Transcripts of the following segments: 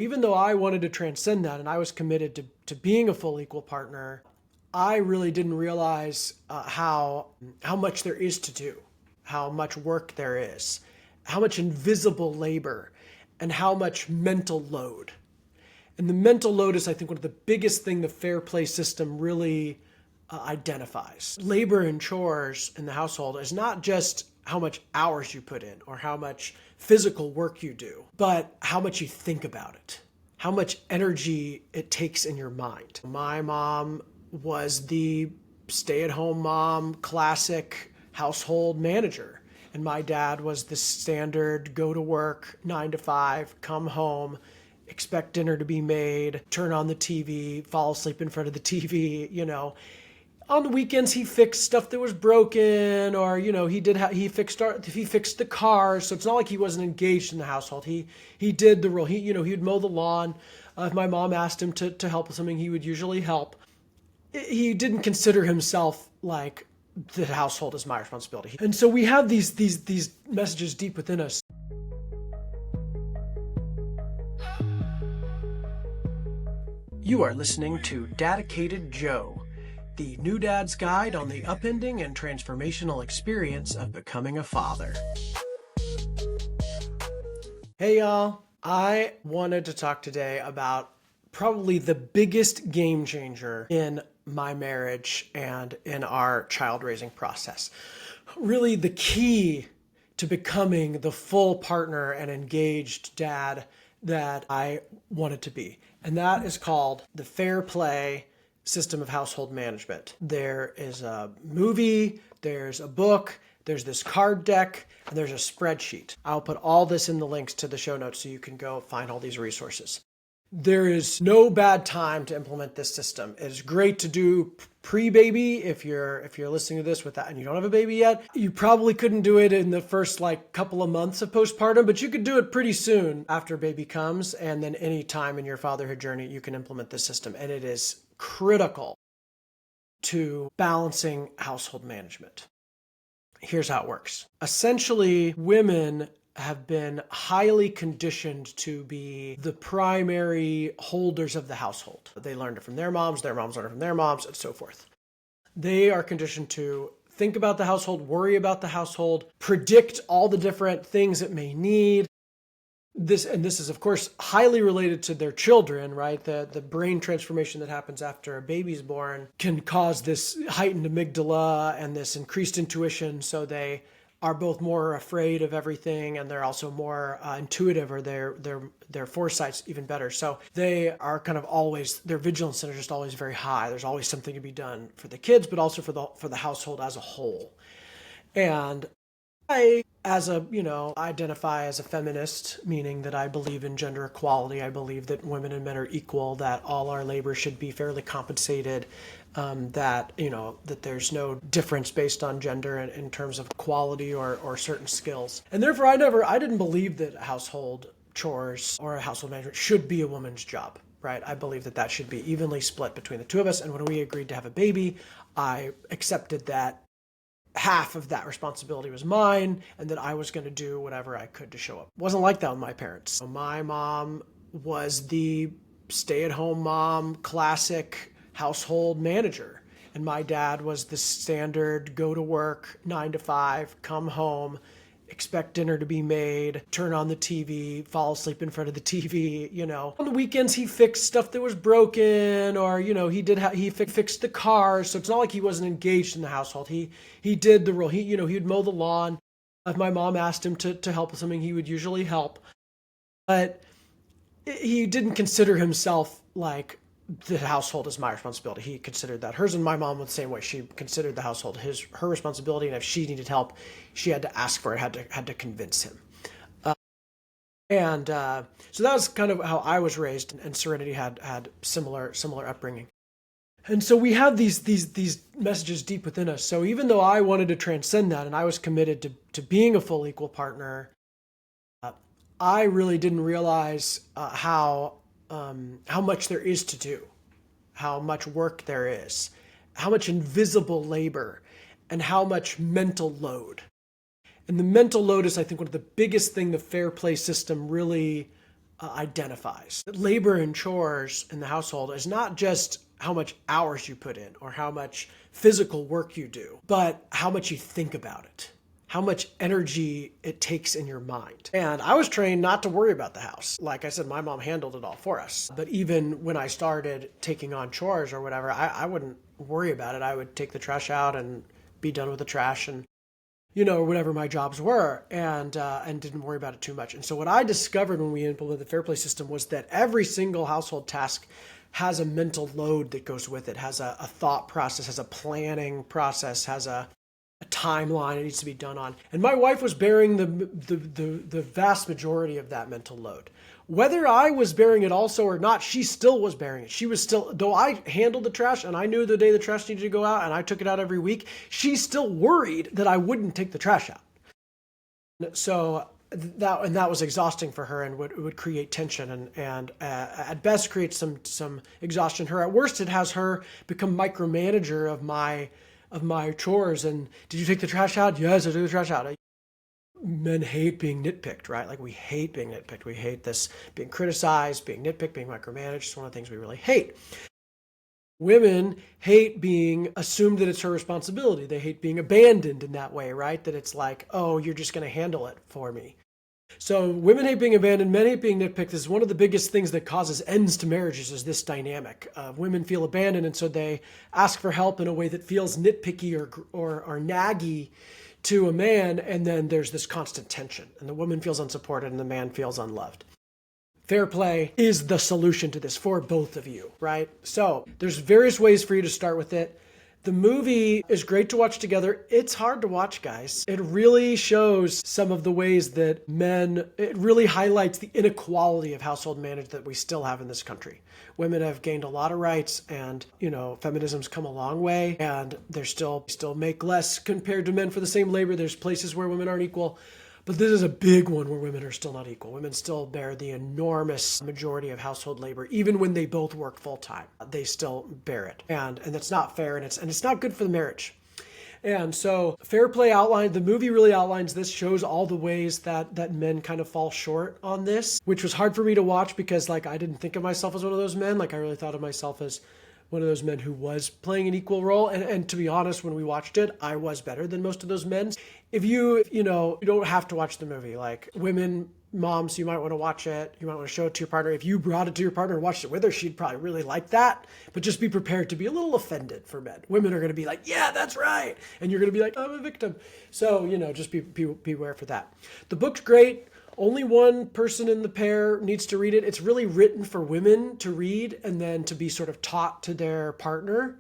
Even though I wanted to transcend that and I was committed to being a full equal partner, I really didn't realize how much there is to do, how much work there is, how much invisible labor, and how much mental load. And the mental load is, I think, one of the biggest thing the fair play system really identifies. Labor and chores in the household is not just how much hours you put in or how much physical work you do, but how much you think about it, how much energy it takes in your mind. My mom was the stay-at-home mom, classic household manager. And my dad was the standard go to work, 9 to 5, come home, expect dinner to be made, turn on the TV, fall asleep in front of the TV. On the weekends, he fixed stuff that was broken, or he fixed the car. So it's not like he wasn't engaged in the household. He did the role. He would mow the lawn. If my mom asked him to help with something, he would usually help. He didn't consider himself like the household is my responsibility. And so we have these messages deep within us. You are listening to Dedicated Joe, the new dad's guide on the upending and transformational experience of becoming a father. Hey y'all, I wanted to talk today about probably the biggest game changer in my marriage and in our child raising process. Really the key to becoming the full partner and engaged dad that I wanted to be. And that is called the Fair Play System of Household Management. There is a movie, there's a book, there's this card deck, and there's a spreadsheet. I'll put all this in the links to the show notes so you can go find all these resources. There is no bad time to implement this system. It's great to do pre-baby if you're listening to this with that and you don't have a baby yet. You probably couldn't do it in the first couple of months of postpartum, but you could do it pretty soon after baby comes, and then any time in your fatherhood journey you can implement this system. And it is critical to balancing household management. Here's how it works. Essentially, women have been highly conditioned to be the primary holders of the household. They learned it from their moms learned it from their moms, and so forth. They are conditioned to think about the household, worry about the household, predict all the different things it may need. This is, of course, highly related to their children, right? The brain transformation that happens after a baby's born can cause this heightened amygdala and this increased intuition, so they are both more afraid of everything, and they're also more intuitive, or their foresight's even better. So they are kind of always, their vigilance is just always very high. There's always something to be done for the kids, but also for the household as a whole. And I, identify as a feminist, meaning that I believe in gender equality. I believe that women and men are equal, that all our labor should be fairly compensated, that there's no difference based on gender in terms of quality or certain skills. And therefore, I didn't believe that household chores or household management should be a woman's job, right? I believe that should be evenly split between the two of us. And when we agreed to have a baby, I accepted that half of that responsibility was mine, and that I was going to do whatever I could to show up. It wasn't like that with my parents. So my mom was the stay-at-home mom, classic household manager, and my dad was the standard go to work, 9 to 5, come home, expect dinner to be made, turn on the TV, fall asleep in front of the TV. On the weekends, he fixed stuff that was broken, or he fixed the car. So it's not like he wasn't engaged in the household. He did the role. He would mow the lawn. If my mom asked him to help with something, he would usually help. But he didn't consider himself like the household is my responsibility. He considered that hers, and my mom was the same way. She considered the household her responsibility, and if she needed help, she had to ask for it, had to convince him. So that was kind of how I was raised, and Serenity had similar upbringing. And so we have these messages deep within us. So even though I wanted to transcend that and I was committed to being a full equal partner, I really didn't realize how much there is to do, how much work there is, how much invisible labor, and how much mental load. And the mental load is, I think, one of the biggest thing the fair play system really identifies. Labor and chores in the household is not just how much hours you put in or how much physical work you do, but how much you think about it, how much energy it takes in your mind. And I was trained not to worry about the house. Like I said, my mom handled it all for us. But even when I started taking on chores or whatever, I wouldn't worry about it. I would take the trash out and be done with the trash and, or whatever my jobs were, and didn't worry about it too much. And so what I discovered when we implemented the Fair Play system was that every single household task has a mental load that goes with it, has a thought process, has a planning process, has a timeline it needs to be done on. And my wife was bearing the vast majority of that mental load. Whether I was bearing it also or not, she still was bearing it. She was still, though I handled the trash and I knew the day the trash needed to go out and I took it out every week, she still worried that I wouldn't take the trash out. So that was exhausting for her and would create tension and at best create some exhaustion. Her at worst, it has her become micromanager of my chores. And did you take the trash out? Yes, I took the trash out. Men hate being nitpicked, right? Like we hate being nitpicked. We hate this being criticized, being nitpicked, being micromanaged. It's one of the things we really hate. Women hate being assumed that it's her responsibility. They hate being abandoned in that way, right? That it's like, oh, you're just going to handle it for me. So women hate being abandoned, men hate being nitpicked. This is one of the biggest things that causes ends to marriages is this dynamic. Women feel abandoned, and so they ask for help in a way that feels nitpicky or naggy to a man, and then there's this constant tension, and the woman feels unsupported and the man feels unloved. Fair play is the solution to this for both of you, right? So there's various ways for you to start with it. The movie is great to watch together. It's hard to watch, guys. It really shows some of the ways that it really highlights the inequality of household management that we still have in this country. Women have gained a lot of rights and, feminism's come a long way and they're still make less compared to men for the same labor. There's places where women aren't equal. But this is a big one where women are still not equal. Women still bear the enormous majority of household labor, even when they both work full time. They still bear it, and that's not fair, and it's not good for the marriage. And so, Fair Play the movie really outlines this, shows all the ways that men kind of fall short on this, which was hard for me to watch because, I didn't think of myself as one of those men. I really thought of myself as one of those men who was playing an equal role. And to be honest, when we watched it, I was better than most of those men. If you don't have to watch the movie. Women, moms, you might want to watch it. You might want to show it to your partner. If you brought it to your partner and watched it with her, she'd probably really like that. But just be prepared to be a little offended for men. Women are going to be like, yeah, that's right. And you're going to be like, I'm a victim. So, just beware for that. The book's great. Only one person in the pair needs to read it. It's really written for women to read and then to be sort of taught to their partner.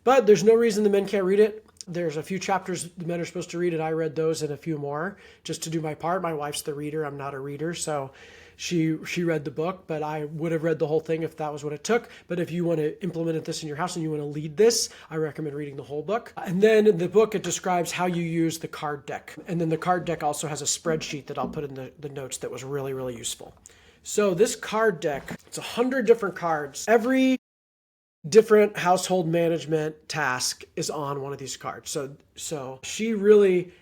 But there's no reason the men can't read it. There's a few chapters the men are supposed to read, and I read those and a few more just to do my part. My wife's the reader. I'm not a reader, so she read the book, but I would have read the whole thing if that was what it took. But if you want to implement this in your house and you want to lead this, I recommend reading the whole book. And then in the book, it describes how you use the card deck. And then the card deck also has a spreadsheet that I'll put in the notes that was really, really useful. So this card deck, it's 100 different cards. Every different household management task is on one of these cards. So she really...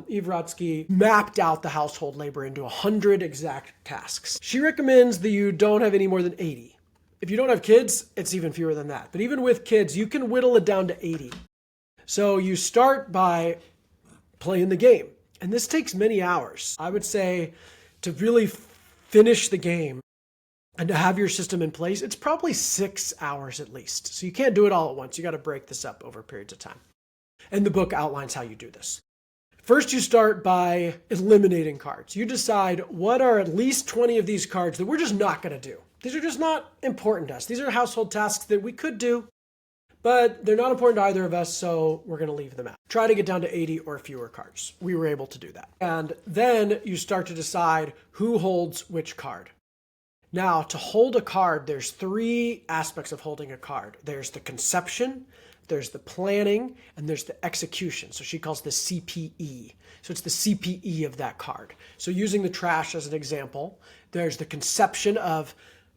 Eve Rodsky mapped out the household labor into 100 exact tasks. She recommends that you don't have any more than 80. If you don't have kids, it's even fewer than that. But even with kids, you can whittle it down to 80. So you start by playing the game. And this takes many hours. I would say to really finish the game and to have your system in place, it's probably 6 hours at least. So you can't do it all at once. You got to break this up over periods of time. And the book outlines how you do this. First, you start by eliminating cards. You decide what are at least 20 of these cards that we're just not going to do. These are just not important to us. These are household tasks that we could do, but they're not important to either of us, so we're going to leave them out. Try to get down to 80 or fewer cards. We were able to do that. And then you start to decide who holds which card. Now, to hold a card, there's 3 aspects of holding a card. There's the conception, there's the planning, and there's the execution. So she calls this CPE. So it's the CPE of that card. So using the trash as an example, there's the conception of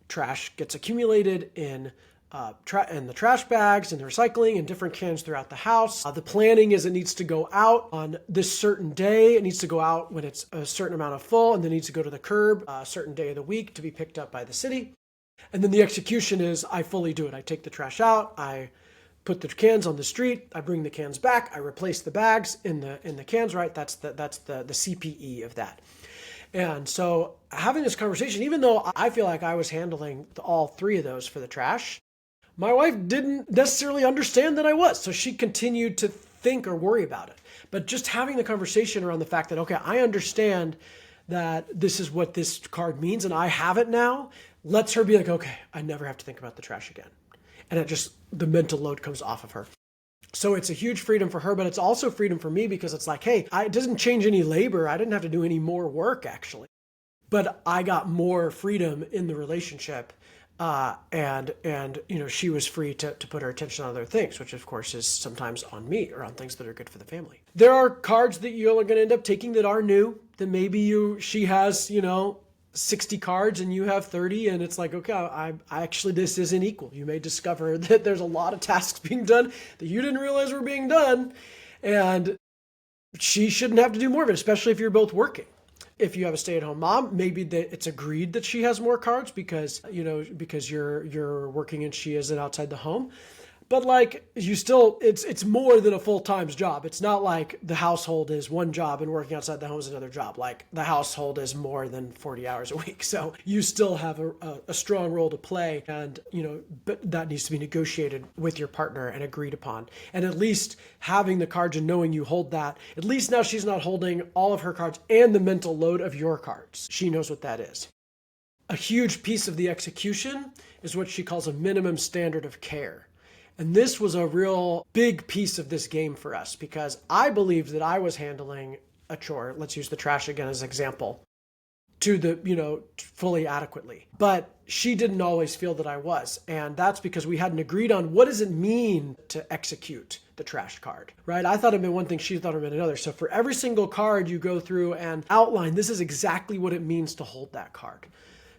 trash gets accumulated in and the trash bags and the recycling and different cans throughout the house. The planning is it needs to go out on this certain day. It needs to go out when it's a certain amount of full, and then needs to go to the curb a certain day of the week to be picked up by the city. And then the execution is I fully do it. I take the trash out. I put the cans on the street. I bring the cans back. I replace the bags in the cans. Right. That's the CPE of that. And so having this conversation, even though I feel like I was handling all three of those for the trash, my wife didn't necessarily understand that I was. So she continued to think or worry about it. But just having the conversation around the fact that, okay, I understand that this is what this card means and I have it now, lets her be like, okay, I never have to think about the trash again. And the mental load comes off of her. So it's a huge freedom for her, but it's also freedom for me because it's like, hey, it doesn't change any labor. I didn't have to do any more work actually, but I got more freedom in the relationship. And she was free to put her attention on other things, which of course is sometimes on me or on things that are good for the family. There are cards that you're going to end up taking that are new, that maybe she has, 60 cards and you have 30, and it's like, okay, I actually, this isn't equal. You may discover that there's a lot of tasks being done that you didn't realize were being done, and she shouldn't have to do more of it, especially if you're both working. If you have a stay-at-home mom, maybe it's agreed that she has more cards because you're working and she isn't outside the home. But it's more than a full-time job. It's not like the household is one job and working outside the home is another job. Like the household is more than 40 hours a week. So you still have a strong role to play, and but that needs to be negotiated with your partner and agreed upon. And at least having the cards and knowing you hold that, at least now she's not holding all of her cards and the mental load of your cards. She knows what that is. A huge piece of the execution is what she calls a minimum standard of care. And this was a real big piece of this game for us because I believed that I was handling a chore, let's use the trash again as an example, fully adequately. But she didn't always feel that I was. And that's because we hadn't agreed on what does it mean to execute the trash card, right? I thought it meant one thing, she thought it meant another. So for every single card you go through and outline, this is exactly what it means to hold that card.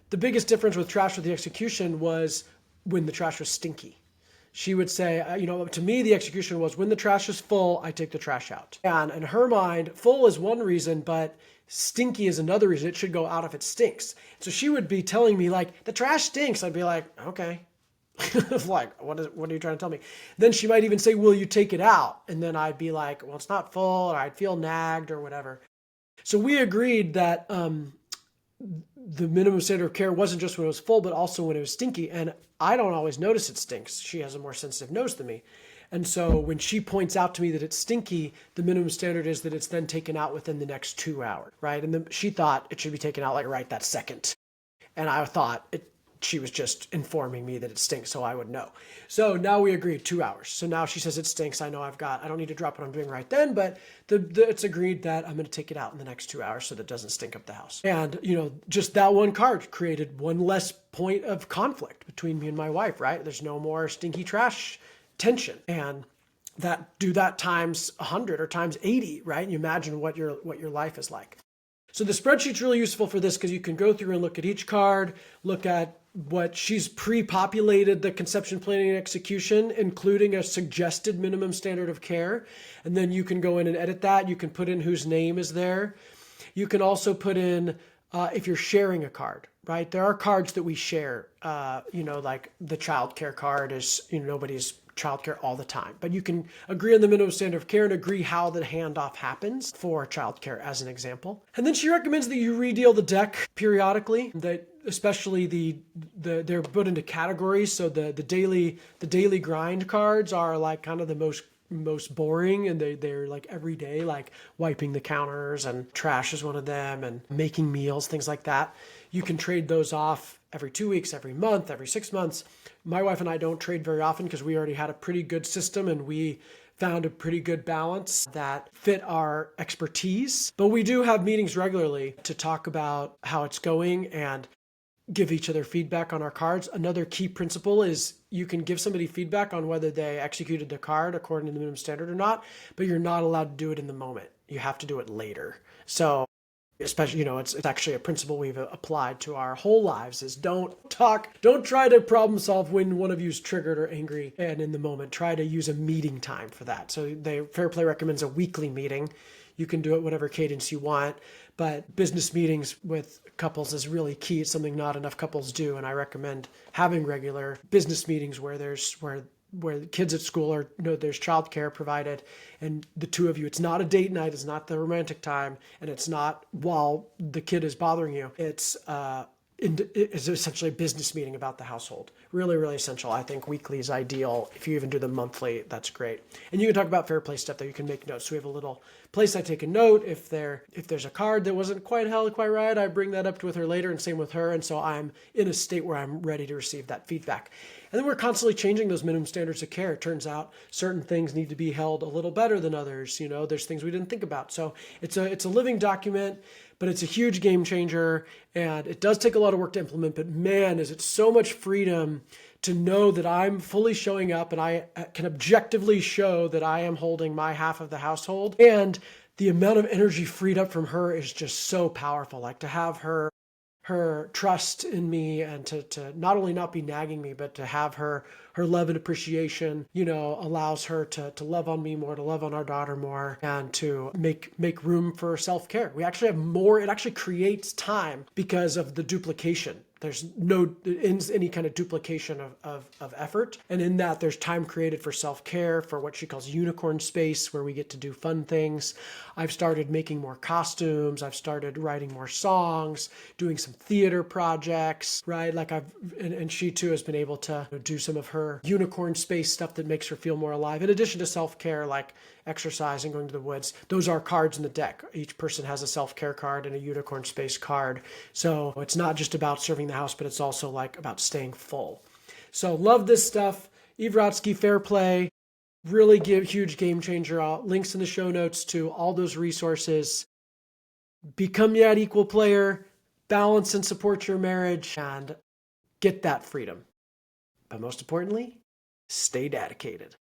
The biggest difference with trash with the execution was when the trash was stinky. She would say, to me, the execution was when the trash is full, I take the trash out. And in her mind, full is one reason, but stinky is another reason. It should go out if it stinks. So she would be telling me like, the trash stinks. I'd be like, okay. Like, what are you trying to tell me? Then she might even say, will you take it out? And then I'd be like, well, it's not full, or I'd feel nagged or whatever. So we agreed that, the minimum standard of care wasn't just when it was full, but also when it was stinky. And I don't always notice it stinks. She has a more sensitive nose than me. And so when she points out to me that it's stinky, the minimum standard is that it's then taken out within the next 2 hours, right? And then she thought it should be taken out like right that second. And I thought she was just informing me that it stinks so I would know. So now we agreed 2 hours. So now she says it stinks. I know I don't need to drop what I'm doing right then, but it's agreed that I'm going to take it out in the next 2 hours so that it doesn't stink up the house. And, just that one card created one less point of conflict between me and my wife, right? There's no more stinky trash tension. And do that times 100 or times 80, right? And you imagine what your life is like. So the spreadsheet's really useful for this because you can go through and look at each card, look at what she's pre-populated the conception, planning, and execution, including a suggested minimum standard of care. And then you can go in and edit that. You can put in whose name is there. You can also put in if you're sharing a card, right? There are cards that we share, like the childcare card is, nobody's childcare all the time, but you can agree on the minimum standard of care and agree how the handoff happens for childcare as an example. And then she recommends that you redeal the deck periodically, that especially they're put into categories. So the daily grind cards are like kind of the most boring, and they're like every day, like wiping the counters, and trash is one of them, and making meals, things like that. You can trade those off every 2 weeks, every month, every 6 months. My wife and I don't trade very often because we already had a pretty good system and we found a pretty good balance that fit our expertise. But we do have meetings regularly to talk about how it's going and give each other feedback on our cards. Another key principle is you can give somebody feedback on whether they executed the card according to the minimum standard or not, but you're not allowed to do it in the moment. You have to do it later. So especially, it's actually a principle we've applied to our whole lives is don't try to problem solve when one of you is triggered or angry and in the moment. Try to use a meeting time for that. So Fair Play recommends a weekly meeting. You can do it whatever cadence you want, but business meetings with couples is really key. It's something not enough couples do, and I recommend having regular business meetings where the kids at school are, there's childcare provided, and the two of you, it's not a date night, it's not the romantic time, and it's not while the kid is bothering you. It's essentially a business meeting about the household. Really, really essential. I think weekly is ideal. If you even do them monthly, that's great. And you can talk about Fair Play stuff that you can make notes. So we have a little place I take a note. If there's a card that wasn't quite held quite right, I bring that up with her later, and same with her. And so I'm in a state where I'm ready to receive that feedback. And then we're constantly changing those minimum standards of care. It turns out certain things need to be held a little better than others. There's things we didn't think about. So it's a living document, but it's a huge game changer, and it does take a lot of work to implement. But man, is it so much freedom to know that I'm fully showing up and I can objectively show that I am holding my half of the household. And the amount of energy freed up from her is just so powerful. Like to have her trust in me, and to not only not be nagging me, but to have her love and appreciation, allows her to love on me more, to love on our daughter more, and to make room for self-care. We actually have more. It actually creates time because of the duplication. There's no any kind of duplication of effort. And in that, there's time created for self-care, for what she calls unicorn space, where we get to do fun things. I've started making more costumes. I've started writing more songs, doing some theater projects, right? Like and she too has been able to do some of her unicorn space stuff that makes her feel more alive. In addition to self-care, like exercise and going to the woods. Those are cards in the deck. Each person has a self-care card and a unicorn space card. So it's not just about serving the house, but it's also like about staying full. So love this stuff. Eve Rotsky, Fair Play, really huge game changer. Links in the show notes to all those resources. Become that equal player, balance and support your marriage, and get that freedom. But most importantly, stay dedicated.